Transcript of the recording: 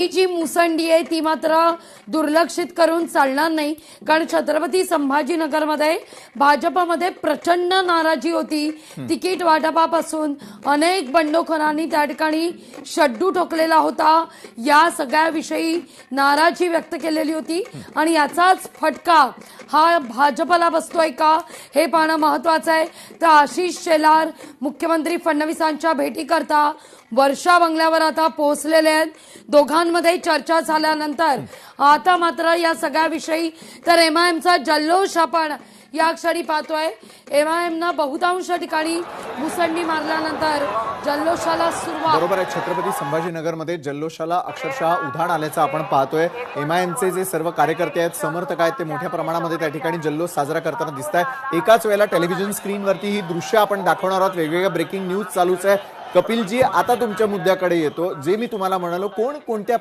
ही जी मुसंडी आहे ती मात्र दुर्लक्षित करून चालणार नाही, कारण छत्रपती संभाजीनगरमध्ये भाजपमध्ये प्रचंड नाराजी होती। तिकीट वाटपापासून अनेक बंडखोरांनी त्या ठिकाणी शड्डू ठोकलेला होता, या सगळ्याविषयी नाराजी व्यक्त केलेली होती आणि याचाच फटका हा भाजपला बसतोय का हे पाहणं महत्वाचं आहे। तर आशिष शेलार मुख्यमंत्री फडणवीसांच्या भेटीकरता वर्षा बंगल्यावर आता पोहोचलेले आहेत। दोघांमध्ये चर्चा झाल्यानंतर आता मात्र या सगळ्याविषयी तर एमआयएमचा जल्लोष आपण या क्षणी पाहतोय। एमआयएमनं बहुतांश ठिकाणी मुसंडी मारल्यानंतर जल्लोषाला सुरुवात। बरोबर आहे, छत्रपती संभाजीनगरमध्ये जल्लोषाला अक्षरशः उधाण आल्याचं आपण पाहतोय। एमआयएमचे जे सर्व कार्यकर्ते आहेत, समर्थक आहेत, ते मोठ्या प्रमाणामध्ये त्या ठिकाणी जल्लोष साजरा करताना दिसत आहे। एकाच वेळेला टेलिव्हिजन स्क्रीनवरती ही दृश्य आपण दाखवणार आहोत। वेगवेगळ्या ब्रेकिंग न्यूज चालूच आहे। कपिलजी, आता तुमच्या मुद्द्याकडे येतो। जे मी तुम्हाला म्हणालो, कोण कोणत्या